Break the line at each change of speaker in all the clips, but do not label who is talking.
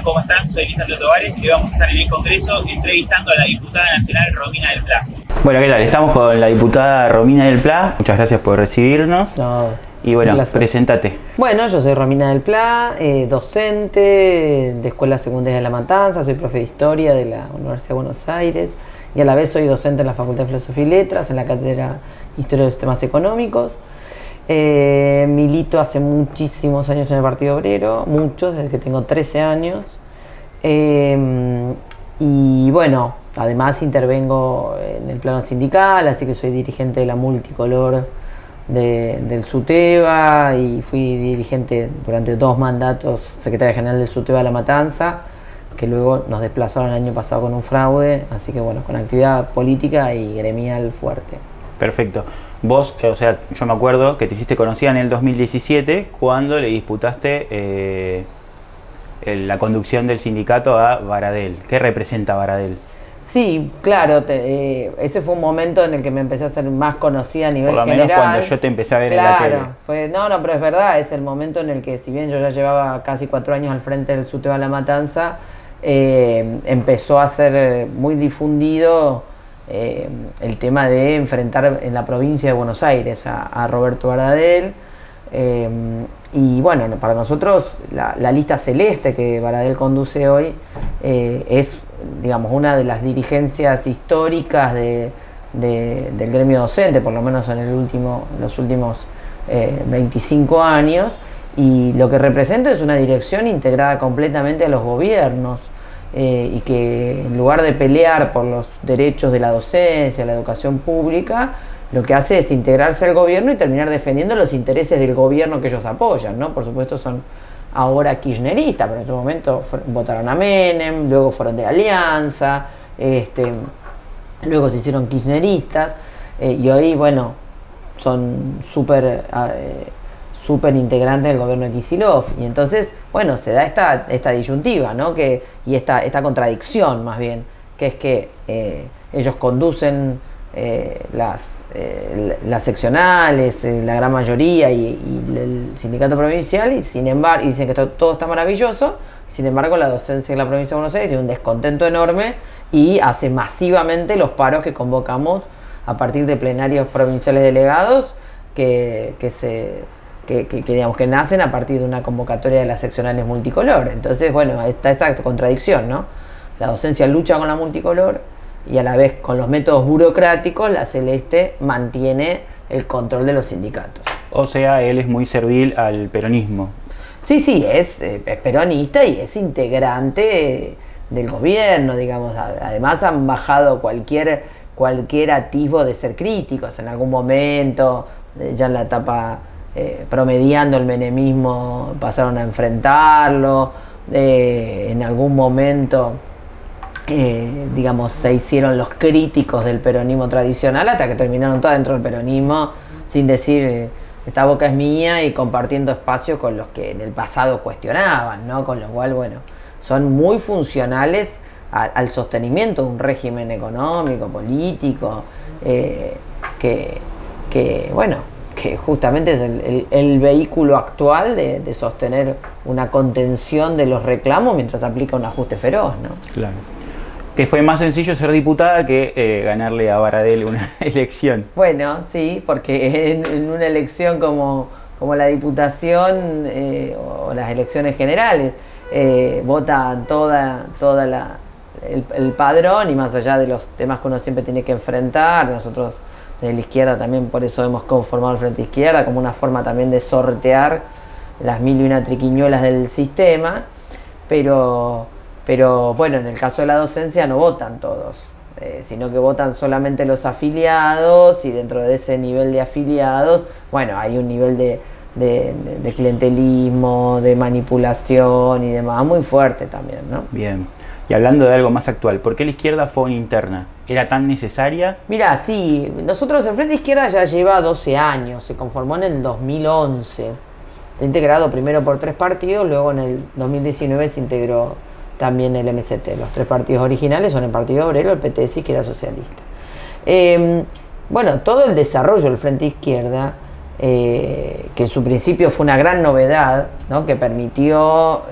¿cómo están? Soy Lisandro Tovares y hoy vamos a estar en el Congreso entrevistando a la diputada nacional Romina del Pla.
Bueno, ¿qué tal? Estamos con la diputada Romina del Pla. Muchas gracias por recibirnos.
No,
y bueno, preséntate.
Bueno, yo soy Romina del Pla, docente de Escuela Secundaria de La Matanza, soy profe de Historia de la Universidad de Buenos Aires y a la vez soy docente en la Facultad de Filosofía y Letras, en la Cátedra Historia de los Sistemas Económicos. Milito hace muchísimos años en el Partido Obrero, muchos, desde que tengo 13 años. Y bueno, además intervengo en el plano sindical, así que soy dirigente de la Multicolor del SUTEBA y fui dirigente durante 2 mandatos, secretaria general del SUTEBA La Matanza, que luego nos desplazaron el año pasado con un fraude, así que bueno, con actividad política y gremial fuerte.
Perfecto. Vos, o sea, yo me acuerdo que te hiciste conocida en el 2017 cuando le disputaste la conducción del sindicato a Baradel. ¿Qué representa Baradel?
Sí, claro, ese fue un momento en el que me empecé a ser más conocida a nivel general. Por lo menos
cuando yo te empecé a ver en la tele.
Claro, pero es verdad, es el momento en el que, si bien yo ya llevaba casi 4 años al frente del SUTEBA La Matanza, empezó a ser muy difundido el tema de enfrentar en la provincia de Buenos Aires a Roberto Baradel. Y bueno, para nosotros la lista celeste que Baradel conduce hoy es, digamos, una de las dirigencias históricas del gremio docente, por lo menos en los últimos 25 años, y lo que representa es una dirección integrada completamente a los gobiernos, y que en lugar de pelear por los derechos de la docencia, la educación pública, lo que hace es integrarse al gobierno y terminar defendiendo los intereses del gobierno que ellos apoyan, ¿no? Por supuesto son ahora kirchneristas, pero en ese momento votaron a Menem, luego fueron de Alianza, luego se hicieron kirchneristas, y hoy, bueno, son súper integrantes del gobierno de Kicillof. Y entonces, bueno, se da esta disyuntiva, ¿no? Y esta contradicción, más bien, que es que ellos conducen las seccionales, la gran mayoría, y el sindicato provincial, y sin embargo, y dicen que todo está maravilloso. Sin embargo, la docencia en la provincia de Buenos Aires tiene un descontento enorme y hace masivamente los paros que convocamos a partir de plenarios provinciales delegados digamos, que nacen a partir de una convocatoria de las seccionales multicolor. Entonces, bueno, está esta contradicción, ¿no? La docencia lucha con la multicolor y a la vez con los métodos burocráticos la celeste mantiene el control de los sindicatos.
O sea, él es muy servil al peronismo.
Sí, es peronista y es integrante del gobierno, digamos. Además han bajado cualquier atisbo de ser críticos en algún momento, ya en la etapa promediando el menemismo pasaron a enfrentarlo, en algún momento digamos, se hicieron los críticos del peronismo tradicional hasta que terminaron todos dentro del peronismo sin decir esta boca es mía y compartiendo espacio con los que en el pasado cuestionaban, ¿no? Con lo cual, bueno, son muy funcionales al sostenimiento de un régimen económico, político, que justamente es el vehículo actual de sostener una contención de los reclamos mientras aplica un ajuste feroz, ¿no?
Claro. Que fue más sencillo ser diputada que ganarle a Baradel una elección.
Bueno, sí, porque en una elección como la diputación o las elecciones generales, vota el padrón, y más allá de los temas que uno siempre tiene que enfrentar, nosotros desde la izquierda también por eso hemos conformado el Frente Izquierda como una forma también de sortear las 1001 triquiñuelas del sistema, pero bueno, en el caso de la docencia no votan todos, sino que votan solamente los afiliados, y dentro de ese nivel de afiliados, bueno, hay un nivel de clientelismo, de manipulación y demás muy fuerte también, ¿no?
Bien. Y hablando de algo más actual, ¿por qué la izquierda fue una interna? ¿Era tan necesaria?
Mira, sí, nosotros el Frente Izquierda ya lleva 12 años, se conformó en el 2011, está integrado primero por 3 partidos, luego en el 2019 se integró también el MST. Los 3 partidos originales son el Partido Obrero, el PTS y que era socialista. Bueno, todo el desarrollo del Frente Izquierda, que en su principio fue una gran novedad, ¿no? Que permitió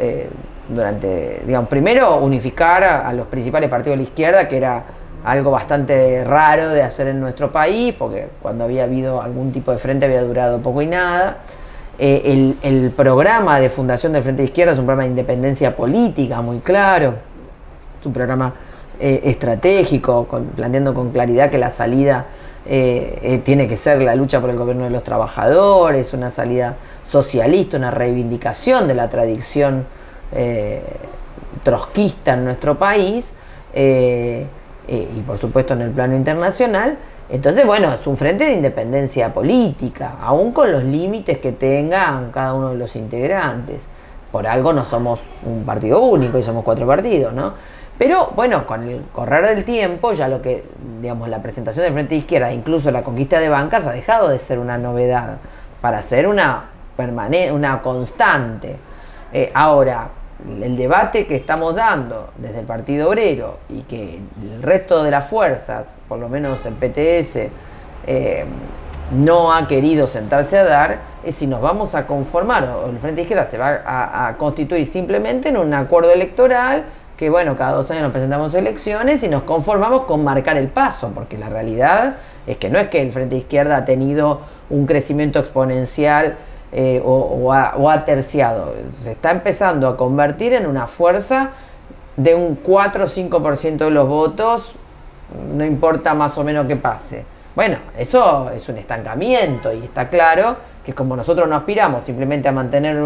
durante, digamos, primero unificar a los principales partidos de la izquierda, que era algo bastante raro de hacer en nuestro país, porque cuando había habido algún tipo de frente había durado poco y nada. El programa de fundación del Frente de Izquierda es un programa de independencia política muy claro, es un programa estratégico, planteando con claridad que la salida tiene que ser la lucha por el gobierno de los trabajadores, una salida socialista, una reivindicación de la tradición trotskista en nuestro país, y por supuesto en el plano internacional. Entonces, bueno, es un frente de independencia política, aún con los límites que tengan cada uno de los integrantes. Por algo no somos un partido único y somos 4 partidos, ¿no? Pero, bueno, con el correr del tiempo, ya lo que, digamos, la presentación del Frente de Izquierda, incluso la conquista de bancas, ha dejado de ser una novedad para ser una constante. Ahora, el debate que estamos dando desde el Partido Obrero y que el resto de las fuerzas, por lo menos el PTS, no ha querido sentarse a dar, es si nos vamos a conformar o el Frente de Izquierda se va a constituir simplemente en un acuerdo electoral que, bueno, cada 2 años nos presentamos elecciones y nos conformamos con marcar el paso, porque la realidad es que no es que el Frente de Izquierda ha tenido un crecimiento exponencial o ha terciado, se está empezando a convertir en una fuerza de un 4 o 5% de los votos, no importa más o menos qué pase. Bueno, eso es un estancamiento y está claro que como nosotros no aspiramos simplemente a mantener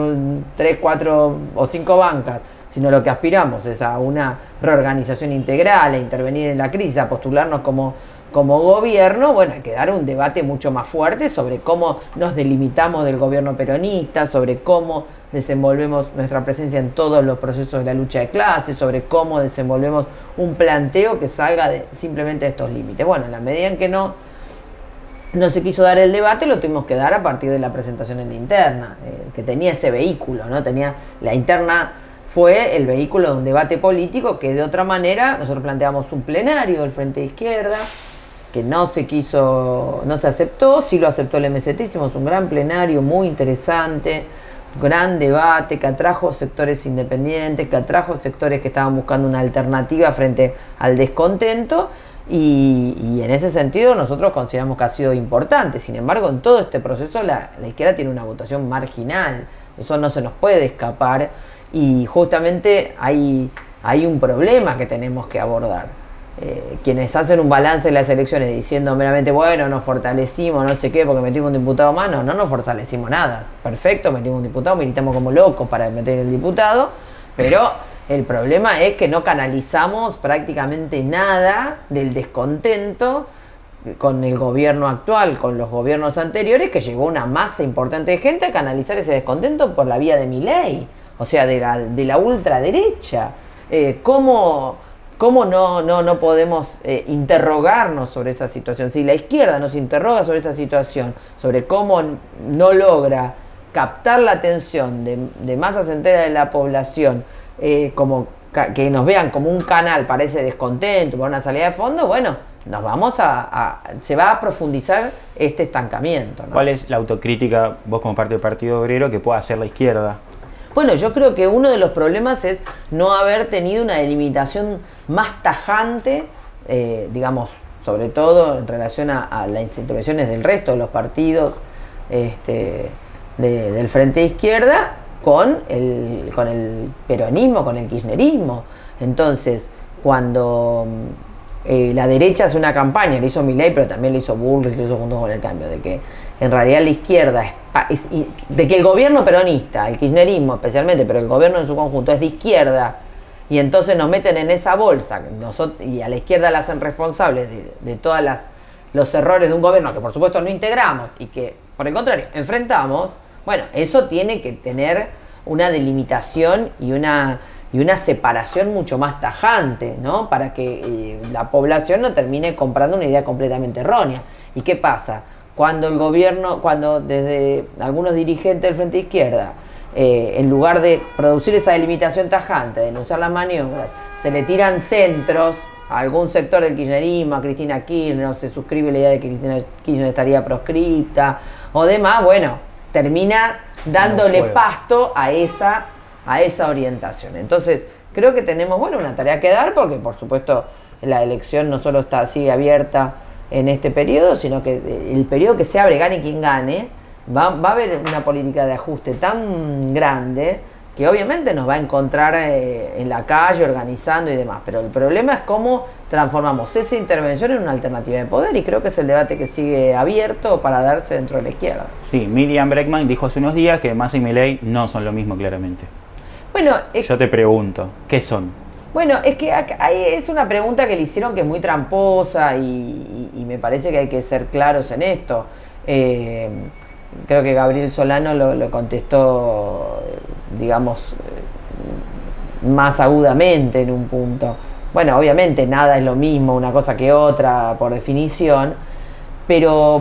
3, 4 o 5 bancas, sino lo que aspiramos es a una reorganización integral, a intervenir en la crisis, a postularnos como gobierno, bueno, hay que dar un debate mucho más fuerte sobre cómo nos delimitamos del gobierno peronista, sobre cómo desenvolvemos nuestra presencia en todos los procesos de la lucha de clases, sobre cómo desenvolvemos un planteo que salga simplemente de estos límites. Bueno, en la medida en que no se quiso dar el debate, lo tuvimos que dar a partir de la presentación en la interna, que tenía ese vehículo, ¿no? La interna fue el vehículo de un debate político que de otra manera nosotros planteamos un plenario del Frente de Izquierda, que no se aceptó, sí lo aceptó el MST, hicimos un gran plenario muy interesante, gran debate que atrajo sectores independientes, que atrajo sectores que estaban buscando una alternativa frente al descontento y en ese sentido nosotros consideramos que ha sido importante. Sin embargo, en todo este proceso la izquierda tiene una votación marginal, eso no se nos puede escapar y justamente hay un problema que tenemos que abordar. Quienes hacen un balance de las elecciones diciendo meramente, bueno, nos fortalecimos, no sé qué, porque metimos un diputado más, no nos fortalecimos nada. Perfecto, metimos un diputado, militamos como locos para meter el diputado, pero el problema es que no canalizamos prácticamente nada del descontento con el gobierno actual, con los gobiernos anteriores, que llegó una masa importante de gente a canalizar ese descontento por la vía de Milei, o sea, de la ultraderecha. ¿Cómo no podemos interrogarnos sobre esa situación? Si la izquierda nos interroga sobre esa situación, sobre cómo no logra captar la atención de masas enteras de la población, que nos vean como un canal para ese descontento, para una salida de fondo, bueno, se va a profundizar este estancamiento, ¿no?
¿Cuál es la autocrítica, vos como parte del Partido Obrero, que pueda hacer la izquierda?
Bueno, yo creo que uno de los problemas es no haber tenido una delimitación más tajante, digamos, sobre todo en relación a las intervenciones del resto de los partidos del Frente de Izquierda con el peronismo, con el kirchnerismo. Entonces, cuando la derecha hace una campaña, lo hizo Milei, pero también lo hizo Bullrich, lo hizo Juntos con el Cambio, de que en realidad la izquierda de que el gobierno peronista, el kirchnerismo especialmente, pero el gobierno en su conjunto es de izquierda, y entonces nos meten en esa bolsa y a la izquierda la hacen responsable de todos los errores de un gobierno que por supuesto no integramos y que por el contrario enfrentamos. Bueno, eso tiene que tener una delimitación y una separación mucho más tajante, ¿no? Para que la población no termine comprando una idea completamente errónea. ¿Y qué pasa? Cuando desde algunos dirigentes del Frente de Izquierda, en lugar de producir esa delimitación tajante, denunciar las maniobras, se le tiran centros a algún sector del kirchnerismo, a Cristina Kirchner, no se suscribe la idea de que Cristina Kirchner estaría proscripta o demás, bueno, termina dándole pasto a esa a esa orientación. Entonces, creo que tenemos, bueno, una tarea que dar, porque por supuesto la elección no solo sigue abierta en este periodo, sino que el periodo que se abre, gane quien gane, va a haber una política de ajuste tan grande que obviamente nos va a encontrar en la calle organizando y demás, pero el problema es cómo transformamos esa intervención en una alternativa de poder, y creo que es el debate que sigue abierto para darse dentro de la izquierda.
Sí, Miriam Bregman dijo hace unos días que Massa y Milei no son lo mismo, claramente.
Bueno,
yo te pregunto, ¿qué son?
Bueno, es que ahí es una pregunta que le hicieron que es muy tramposa y me parece que hay que ser claros en esto. Creo que Gabriel Solano lo contestó, digamos, más agudamente en un punto. Bueno, obviamente nada es lo mismo una cosa que otra por definición, pero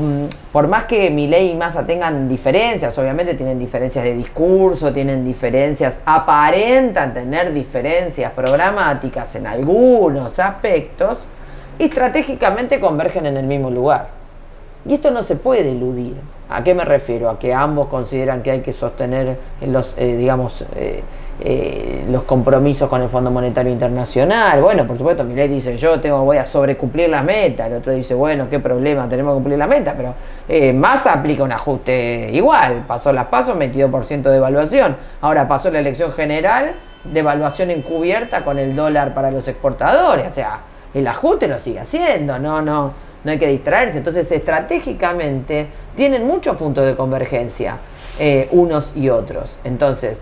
por más que Milei y Massa tengan diferencias, obviamente tienen diferencias de discurso, tienen diferencias, aparentan tener diferencias programáticas en algunos aspectos, estratégicamente convergen en el mismo lugar. Y esto no se puede eludir. ¿A qué me refiero? A que ambos consideran que hay que sostener los compromisos con el Fondo Monetario Internacional. Bueno, por supuesto, Milei dice, voy a sobrecumplir las metas. El otro dice, bueno, qué problema, tenemos que cumplir las metas. Pero Massa aplica un ajuste igual. Pasó las PASO, 22% de devaluación. Ahora pasó la elección general, devaluación encubierta con el dólar para los exportadores. O sea, el ajuste lo sigue haciendo, no hay que distraerse. Entonces, estratégicamente, tienen muchos puntos de convergencia unos y otros. Entonces,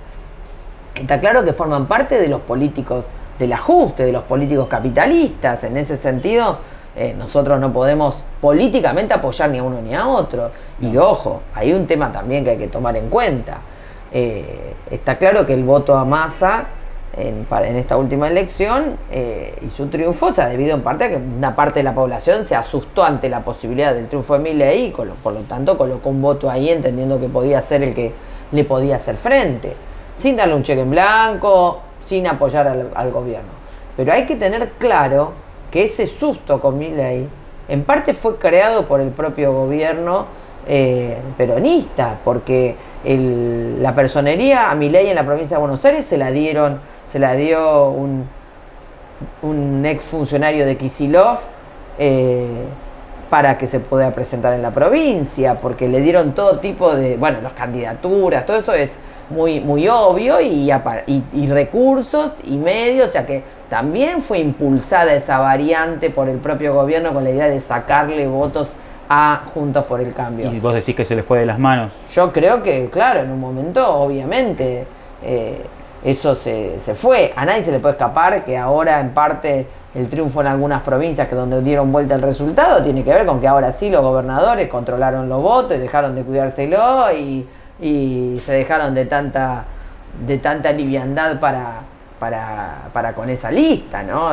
está claro que forman parte de los políticos del ajuste, de los políticos capitalistas. En ese sentido, nosotros no podemos políticamente apoyar ni a uno ni a otro. Y ojo, hay un tema también que hay que tomar en cuenta. Está claro que el voto a Massa en esta última elección y su triunfo se ha debido en parte a que una parte de la población se asustó ante la posibilidad del triunfo de Milei y por lo tanto colocó un voto ahí entendiendo que podía ser el que le podía hacer frente, sin darle un cheque en blanco, sin apoyar al gobierno. Pero hay que tener claro que ese susto con Milei en parte fue creado por el propio gobierno peronista, porque la personería a Milei en la provincia de Buenos Aires se la dio un ex funcionario de Kicillof para que se pueda presentar en la provincia, porque le dieron todo tipo de, las candidaturas, todo eso es muy, muy obvio, y recursos y medios, o sea que también fue impulsada esa variante por el propio gobierno con la idea de sacarle votos a Juntos por el Cambio.
¿Y vos decís que se le fue de las manos?
Yo creo que, claro, en un momento, obviamente, eso se fue. A nadie se le puede escapar que ahora, en parte, el triunfo en algunas provincias que donde dieron vuelta el resultado tiene que ver con que ahora sí los gobernadores controlaron los votos y dejaron de cuidárselo y se dejaron de tanta liviandad para con esa lista, ¿no?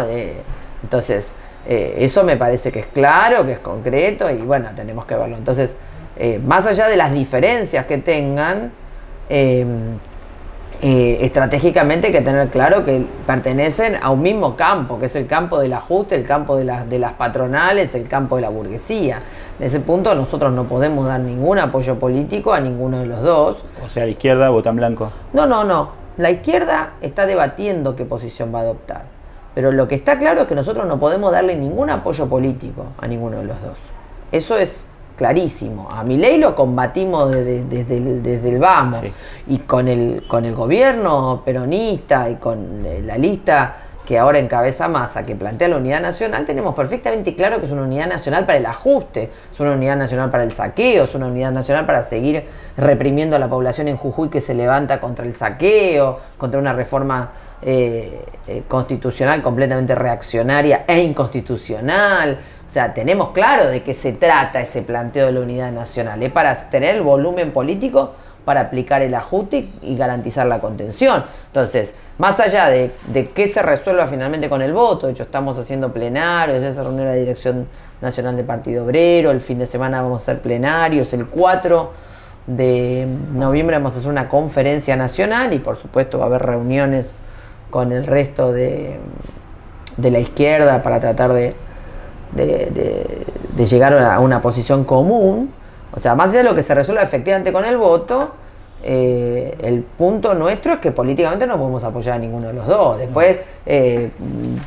Entonces, eso me parece que es claro, que es concreto y bueno, tenemos que verlo. Entonces, más allá de las diferencias que tengan, estratégicamente hay que tener claro que pertenecen a un mismo campo, que es el campo del ajuste, el campo de las patronales, el campo de la burguesía. En ese punto nosotros no podemos dar ningún apoyo político a ninguno de los dos.
O sea, la izquierda vota en blanco.
No. La izquierda está debatiendo qué posición va a adoptar. Pero lo que está claro es que nosotros no podemos darle ningún apoyo político a ninguno de los dos. Eso es clarísimo. A Milei lo combatimos desde el vamos. Sí. Y con el gobierno peronista y con la lista que ahora encabeza Massa, que plantea la unidad nacional, tenemos perfectamente claro que es una unidad nacional para el ajuste, es una unidad nacional para el saqueo, es una unidad nacional para seguir reprimiendo a la población en Jujuy que se levanta contra el saqueo, contra una reforma constitucional completamente reaccionaria e inconstitucional. O sea, tenemos claro de qué se trata ese planteo de la unidad nacional. Es para tener el volumen político para aplicar el ajuste y garantizar la contención. Entonces, más allá de qué se resuelva finalmente con el voto, de hecho estamos haciendo plenarios, ya se reunió la Dirección Nacional del Partido Obrero, el fin de semana vamos a hacer plenarios, el 4 de noviembre vamos a hacer una conferencia nacional y por supuesto va a haber reuniones con el resto de la izquierda para tratar de llegar a una posición común. O sea, más allá de lo que se resuelva efectivamente con el voto, el punto nuestro es que políticamente no podemos apoyar a ninguno de los dos. Después,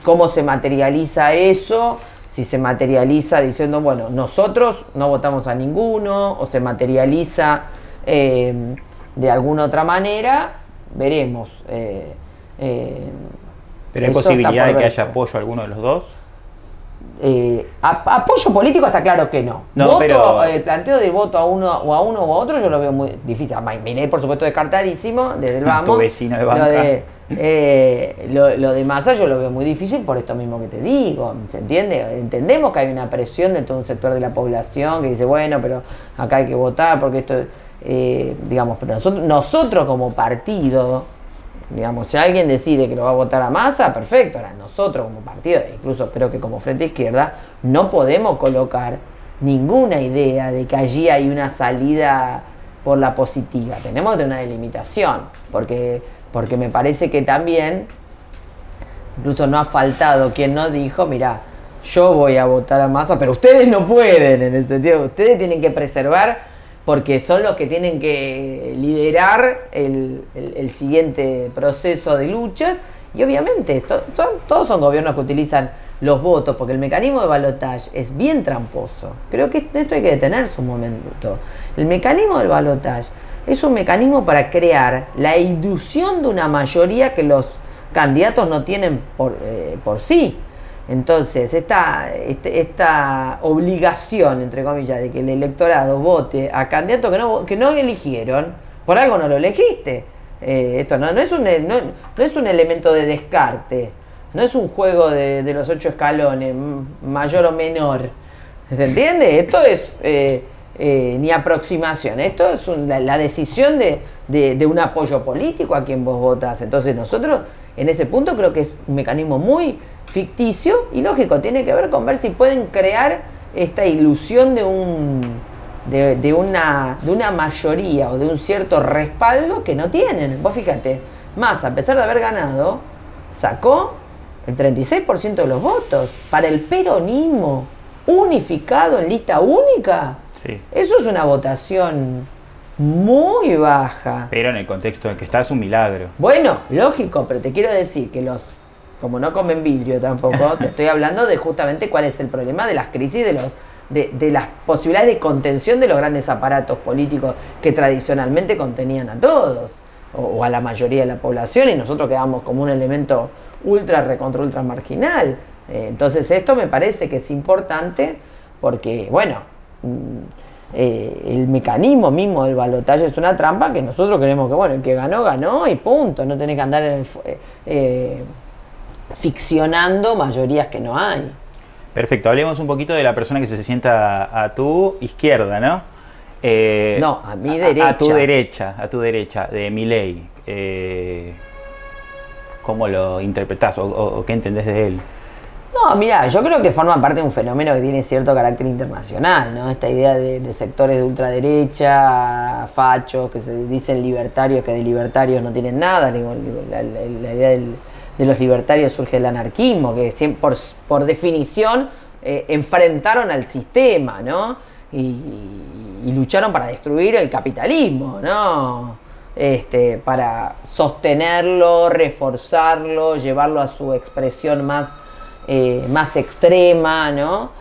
¿cómo se materializa eso? Si se materializa diciendo, bueno, nosotros no votamos a ninguno, o se materializa de alguna otra manera, veremos.
¿Pero hay posibilidad de que haya apoyo a alguno de los dos?
Apoyo político está claro que no.
No, pero
el planteo de voto a uno o a otro yo lo veo muy difícil. Milei, por supuesto, descartadísimo desde el vamos.
Tu vecino de banca.
Lo de Massa yo lo veo muy difícil por esto mismo que te digo. ¿Se entiende? Entendemos que hay una presión de todo un sector de la población que dice, bueno, pero acá hay que votar porque esto, digamos, pero nosotros como partido, digamos, si alguien decide que lo va a votar a Massa, perfecto. Ahora, nosotros como partido, incluso creo que como Frente Izquierda, no podemos colocar ninguna idea de que allí hay una salida por la positiva. Tenemos que tener una delimitación, porque me parece que también, incluso no ha faltado quien nos dijo, mirá, yo voy a votar a Massa, pero ustedes no pueden, en el sentido que ustedes tienen que preservar, porque son los que tienen que liderar el siguiente proceso de luchas, y obviamente todos son gobiernos que utilizan los votos, porque el mecanismo de balotaje es bien tramposo. Creo que esto hay que detenerse un momento. El mecanismo del balotaje es un mecanismo para crear la ilusión de una mayoría que los candidatos no tienen por sí. Entonces, esta obligación, entre comillas, de que el electorado vote a candidatos que no eligieron, por algo no lo elegiste. Esto no es un elemento de descarte, no es un juego de los 8 escalones, mayor o menor. ¿Se entiende? Esto es ni aproximación, esto es la decisión de un apoyo político a quien vos votás. Entonces nosotros, en ese punto, creo que es un mecanismo muy ficticio y lógico, tiene que ver con ver si pueden crear esta ilusión de una mayoría o de un cierto respaldo que no tienen. Vos fíjate, Massa, a pesar de haber ganado, sacó el 36% de los votos para el peronismo unificado en lista única.
Sí.
Eso es una votación muy baja.
Pero en el contexto en que está es un milagro.
Bueno, lógico, pero te quiero decir que como no comen vidrio tampoco, te estoy hablando de justamente cuál es el problema de las crisis, de las posibilidades de contención de los grandes aparatos políticos que tradicionalmente contenían a todos, o a la mayoría de la población, y nosotros quedamos como un elemento ultra marginal. Entonces esto me parece que es importante porque, bueno, el mecanismo mismo del balotaje es una trampa que nosotros creemos que, bueno, el que ganó y punto, no tenés que andar ficcionando mayorías que no hay.
Perfecto, hablemos un poquito de la persona que se sienta a tu izquierda, ¿no?
No, a mi derecha.
A tu derecha, de Milei. ¿Cómo lo interpretás o qué entendés de él?
No, mira, yo creo que forma parte de un fenómeno que tiene cierto carácter internacional, ¿no? Esta idea de sectores de ultraderecha, fachos, que se dicen libertarios, que de libertarios no tienen nada. La idea de los libertarios surge del anarquismo, que por definición enfrentaron al sistema, ¿no? Y lucharon para destruir el capitalismo, ¿no? Para sostenerlo, reforzarlo, llevarlo a su expresión más extrema, ¿no?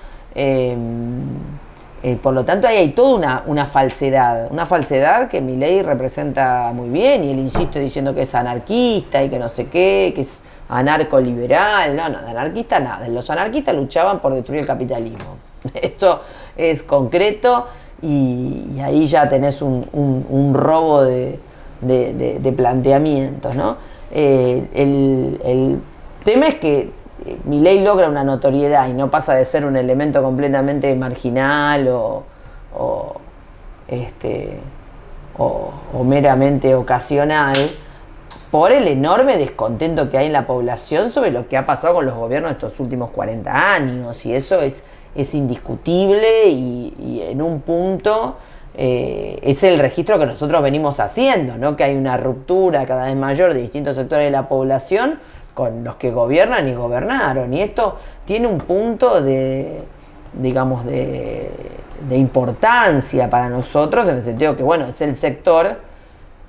Por lo tanto, ahí hay toda una falsedad que Milei representa muy bien, y él insiste diciendo que es anarquista y que no sé qué, que es anarcoliberal. No, de anarquista nada. Los anarquistas luchaban por destruir el capitalismo. Esto es concreto, y ahí ya tenés un robo de planteamientos, ¿no? El tema es que Milei logra una notoriedad y no pasa de ser un elemento completamente marginal o meramente ocasional por el enorme descontento que hay en la población sobre lo que ha pasado con los gobiernos de estos últimos 40 años, y eso es indiscutible, y en un punto es el registro que nosotros venimos haciendo, ¿no? Que hay una ruptura cada vez mayor de distintos sectores de la población con los que gobiernan y gobernaron, y esto tiene un punto de importancia para nosotros, en el sentido que, bueno, es el sector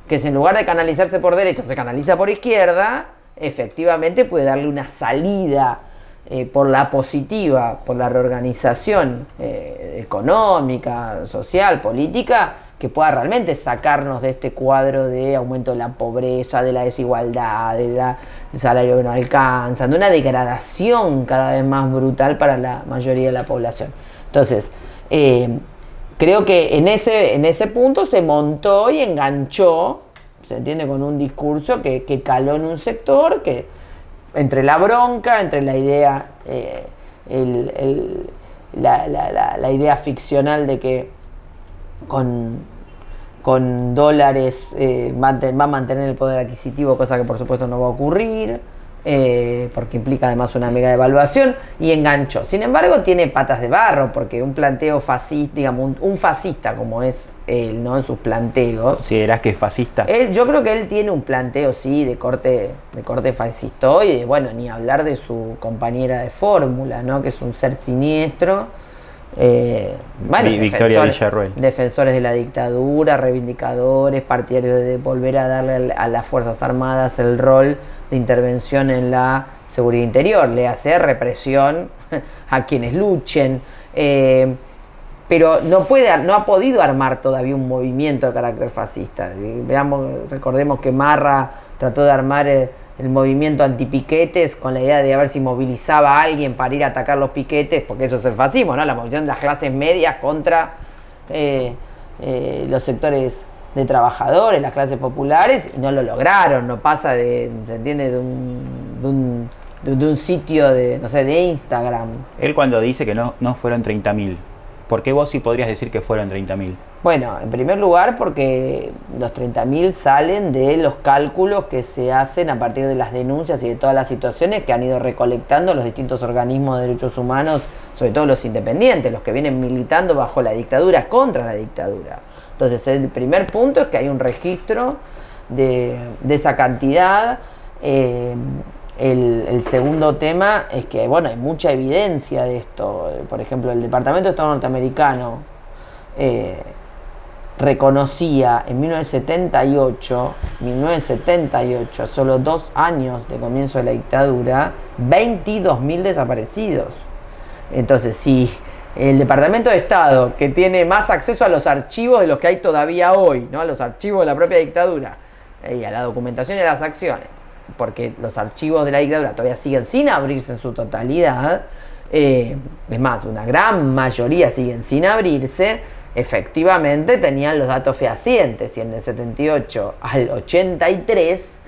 que si en lugar de canalizarse por derecha se canaliza por izquierda, efectivamente puede darle una salida por la positiva, por la reorganización económica, social, política, que pueda realmente sacarnos de este cuadro de aumento de la pobreza, de la desigualdad, del salario que no alcanza, de una degradación cada vez más brutal para la mayoría de la población. Entonces, creo que en ese punto se montó y enganchó, se entiende, con un discurso que caló en un sector, que entre la bronca, entre la idea, la idea ficcional de que con dólares va a mantener el poder adquisitivo, cosa que por supuesto no va a ocurrir, porque implica además una mega devaluación, y enganchó. Sin embargo, tiene patas de barro, porque un planteo fascista, digamos, un fascista como es él, ¿no? En sus planteos.
¿Considerás que es fascista?
Yo creo que él tiene un planteo, sí, de corte fascistoide, bueno, ni hablar de su compañera de fórmula, ¿no? Que es un ser siniestro.
Victoria Villarruel.
Defensores de la dictadura, reivindicadores, partidarios de volver a darle a las Fuerzas Armadas el rol de intervención en la seguridad interior, le hace represión a quienes luchen, pero no ha podido armar todavía un movimiento de carácter fascista. Recordemos que Marra trató de armar el movimiento antipiquetes con la idea de a ver si movilizaba a alguien para ir a atacar los piquetes, porque eso es el fascismo, ¿no? La movilización de las clases medias contra los sectores de trabajadores, las clases populares, y no lo lograron. No pasa se entiende, de un sitio de Instagram.
Él cuando dice que no fueron 30.000, ¿por qué vos sí podrías decir que fueron 30.000?
Bueno, en primer lugar porque los 30.000 salen de los cálculos que se hacen a partir de las denuncias y de todas las situaciones que han ido recolectando los distintos organismos de derechos humanos, sobre todo los independientes, los que vienen militando bajo la dictadura, contra la dictadura. Entonces, el primer punto es que hay un registro de esa cantidad. El segundo tema es que, bueno, hay mucha evidencia de esto. Por ejemplo, el Departamento de Estado norteamericano reconocía en 1978, a solo 2 años de comienzo de la dictadura, 22.000 desaparecidos. Entonces, si el Departamento de Estado, que tiene más acceso a los archivos de los que hay todavía hoy, ¿no? A los archivos de la propia dictadura y a la documentación y a las acciones, porque los archivos de la dictadura todavía siguen sin abrirse en su totalidad, es más, una gran mayoría siguen sin abrirse, efectivamente tenían los datos fehacientes, y en el 78 al 83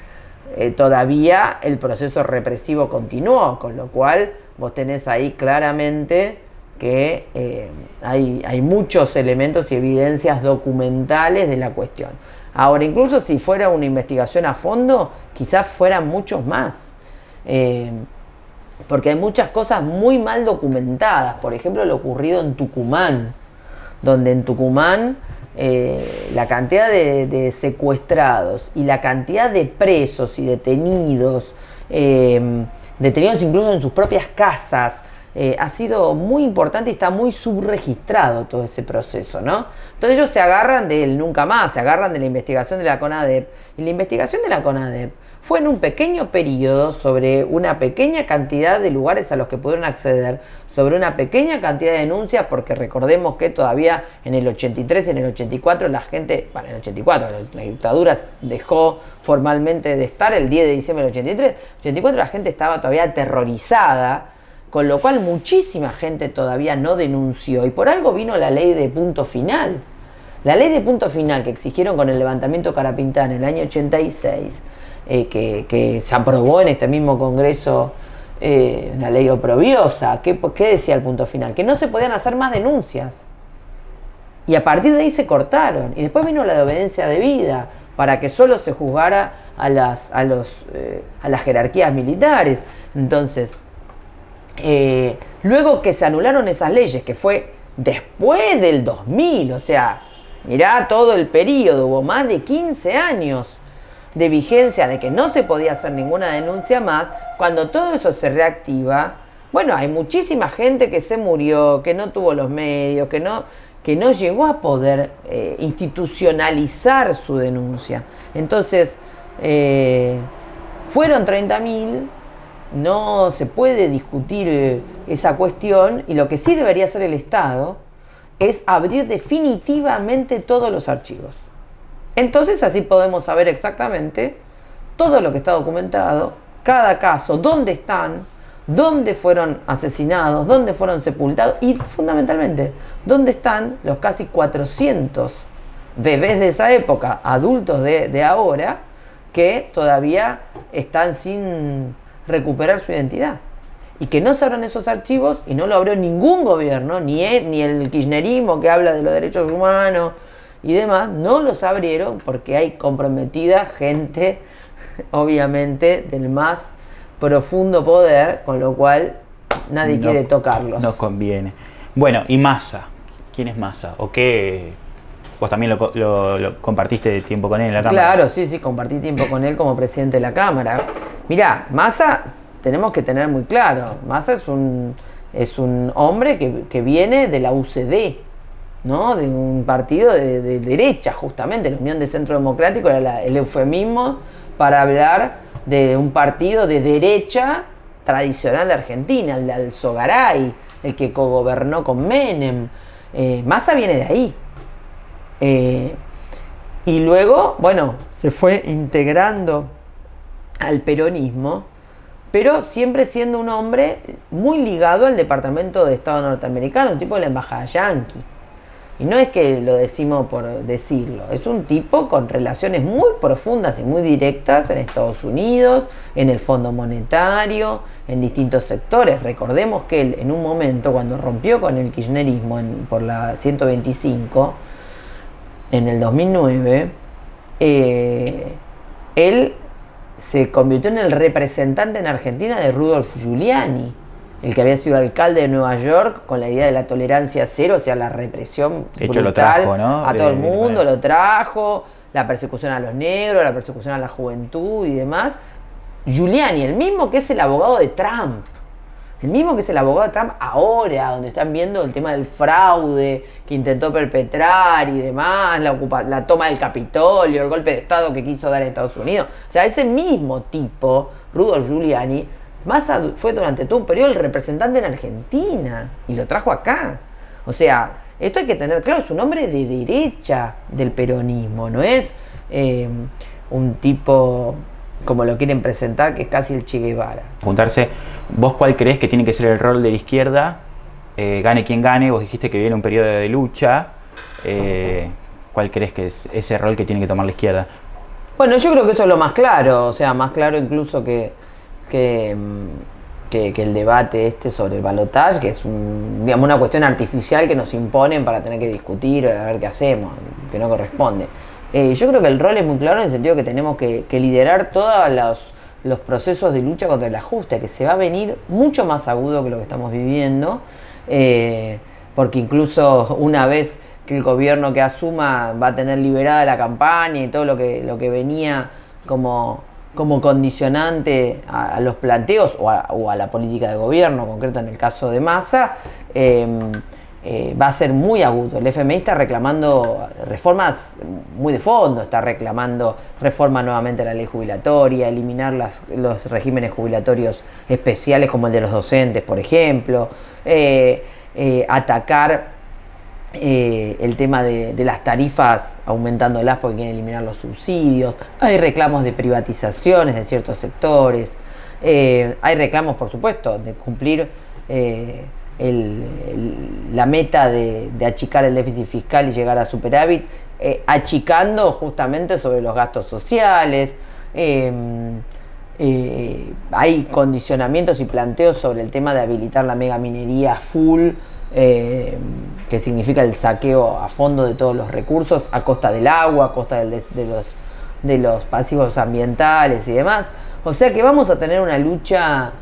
todavía el proceso represivo continuó, con lo cual vos tenés ahí claramente que hay muchos elementos y evidencias documentales de la cuestión. Ahora, incluso si fuera una investigación a fondo, quizás fueran muchos más, porque hay muchas cosas muy mal documentadas. Por ejemplo, lo ocurrido en Tucumán, donde en Tucumán la cantidad de secuestrados y la cantidad de presos y detenidos incluso en sus propias casas, ha sido muy importante y está muy subregistrado todo ese proceso, ¿no? Entonces ellos se agarran del nunca más, se agarran de la investigación de la CONADEP, y la investigación de la CONADEP fue en un pequeño periodo sobre una pequeña cantidad de lugares a los que pudieron acceder, sobre una pequeña cantidad de denuncias, porque recordemos que todavía en el 83 y en el 84 la gente, bueno, en el 84 la dictadura dejó formalmente de estar el 10 de diciembre del 83, 84 la gente estaba todavía aterrorizada, con lo cual muchísima gente todavía no denunció, y por algo vino la ley de punto final. La ley de punto final que exigieron con el levantamiento Carapintán en el año 86, que se aprobó en este mismo Congreso, una ley oprobiosa. ¿Qué decía el punto final? Que no se podían hacer más denuncias. Y a partir de ahí se cortaron. Y después vino la de obediencia debida, para que solo se juzgara a las jerarquías militares. Entonces, luego que se anularon esas leyes, que fue después del 2000, o sea, mirá todo el periodo, hubo más de 15 años de vigencia de que no se podía hacer ninguna denuncia más. Cuando todo eso se reactiva, bueno, hay muchísima gente que se murió, que no tuvo los medios, que que no llegó a poder institucionalizar su denuncia. Entonces, fueron 30.000, no se puede discutir esa cuestión, y lo que sí debería hacer el Estado es abrir definitivamente todos los archivos. Entonces así podemos saber exactamente todo lo que está documentado, cada caso, dónde están, dónde fueron asesinados, dónde fueron sepultados y fundamentalmente dónde están los casi 400 bebés de esa época, adultos de ahora, que todavía están sin recuperar su identidad. Y que no se abran esos archivos, y no lo abrió ningún gobierno, ni el kirchnerismo que habla de los derechos humanos y demás, no los abrieron porque hay comprometida gente, obviamente, del más profundo poder, con lo cual nadie quiere tocarlos.
No conviene. Bueno, ¿y Massa? ¿Quién es Massa? ¿O qué? Vos también lo compartiste tiempo con él en la Cámara.
Claro, sí, compartí tiempo con él como presidente de la Cámara. Mirá, Massa, tenemos que tener muy claro, Massa es un hombre que viene de la UCD, ¿no? De un partido de derecha, justamente. La Unión de Centro Democrático era el eufemismo para hablar de un partido de derecha tradicional de Argentina, el de Alzogaray, el que cogobernó con Menem. Massa viene de ahí. Y luego, bueno, se fue integrando al peronismo, pero siempre siendo un hombre muy ligado al Departamento de Estado norteamericano, un tipo de la embajada yanqui. Y no es que lo decimos por decirlo, es un tipo con relaciones muy profundas y muy directas en Estados Unidos, en el Fondo Monetario, en distintos sectores. Recordemos que él, en un momento, cuando rompió con el kirchnerismo por la 125, en el 2009, él se convirtió en el representante en Argentina de Rudolf Giuliani, el que había sido alcalde de Nueva York con la idea de la tolerancia cero, o sea, la represión brutal,
lo trajo, ¿no?
A todo el mundo, lo trajo, la persecución a los negros, la persecución a la juventud y demás. Giuliani, el mismo que es el abogado de Trump, el mismo que es el abogado de Trump ahora, donde están viendo el tema del fraude que intentó perpetrar y demás, la toma del Capitolio, el golpe de Estado que quiso dar a Estados Unidos. O sea, ese mismo tipo, Rudolf Giuliani, Massa fue durante todo un periodo el representante en Argentina y lo trajo acá. O sea, esto hay que tener claro, es un hombre de derecha del peronismo, no es un tipo como lo quieren presentar, que es casi el Che Guevara.
Preguntarse, ¿vos cuál creés que tiene que ser el rol de la izquierda? Gane quien gane, vos dijiste que viene un periodo de lucha. ¿Cuál creés que es ese rol que tiene que tomar la izquierda?
Bueno, yo creo que eso es lo más claro, o sea, más claro incluso que el debate sobre el balotaje, que es digamos, una cuestión artificial que nos imponen para tener que discutir, a ver qué hacemos, que no corresponde. Yo creo que el rol es muy claro en el sentido que tenemos que liderar todos los procesos de lucha contra el ajuste, que se va a venir mucho más agudo que lo que estamos viviendo, porque incluso una vez que el gobierno que asuma va a tener liberada la campaña y todo lo que venía como condicionante a los planteos o a la política de gobierno, concreto en el caso de Massa, va a ser muy agudo. El FMI está reclamando reformas muy de fondo, está reclamando reforma nuevamente a la ley jubilatoria, eliminar los regímenes jubilatorios especiales como el de los docentes, por ejemplo, atacar el tema de las tarifas, aumentándolas porque quieren eliminar los subsidios. Hay reclamos de privatizaciones de ciertos sectores, hay reclamos, por supuesto, de cumplir la meta de achicar el déficit fiscal y llegar a superávit, achicando justamente sobre los gastos sociales. Hay condicionamientos y planteos sobre el tema de habilitar la megaminería full, que significa el saqueo a fondo de todos los recursos a costa del agua, a costa de los pasivos ambientales y demás. O sea que vamos a tener una lucha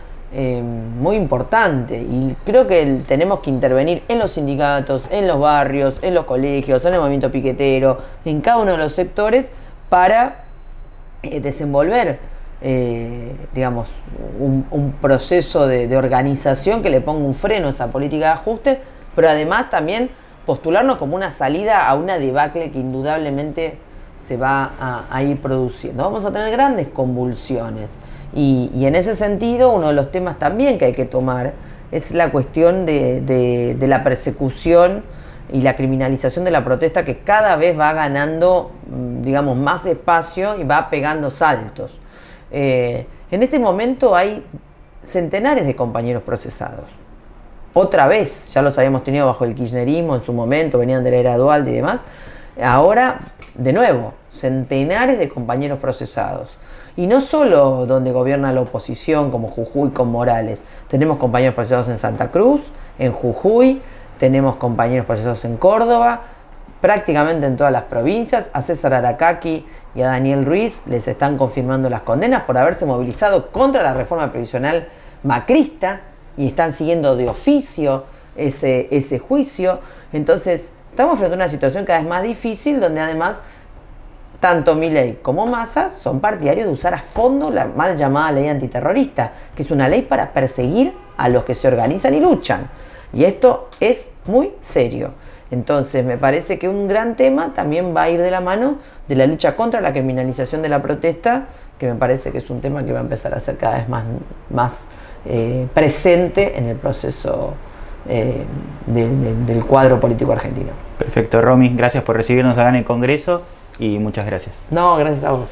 muy importante, y creo que tenemos que intervenir en los sindicatos, en los barrios, en los colegios, en el movimiento piquetero, en cada uno de los sectores para desenvolver digamos un proceso de organización que le ponga un freno a esa política de ajuste, pero además también postularnos como una salida a una debacle que indudablemente se va a ir produciendo. Vamos a tener grandes convulsiones y en ese sentido uno de los temas también que hay que tomar es la cuestión de la persecución y la criminalización de la protesta, que cada vez va ganando, digamos, más espacio y va pegando saltos. En este momento hay centenares de compañeros procesados. Otra vez, ya los habíamos tenido bajo el kirchnerismo en su momento, venían de la era Duhalde y demás. Ahora, de nuevo, centenares de compañeros procesados. Y no solo donde gobierna la oposición, como Jujuy con Morales. Tenemos compañeros procesados en Santa Cruz, en Jujuy, tenemos compañeros procesados en Córdoba, prácticamente en todas las provincias. A César Aracaki y a Daniel Ruiz les están confirmando las condenas por haberse movilizado contra la reforma previsional macrista y están siguiendo de oficio ese juicio. Entonces, estamos frente a una situación cada vez más difícil, donde además tanto Milei como Massa son partidarios de usar a fondo la mal llamada ley antiterrorista, que es una ley para perseguir a los que se organizan y luchan. Y esto es muy serio. Entonces me parece que un gran tema también va a ir de la mano de la lucha contra la criminalización de la protesta, que me parece que es un tema que va a empezar a ser cada vez más presente en el proceso del cuadro político argentino.
Perfecto, Romy, gracias por recibirnos acá en el Congreso y muchas gracias.
No, gracias a vos.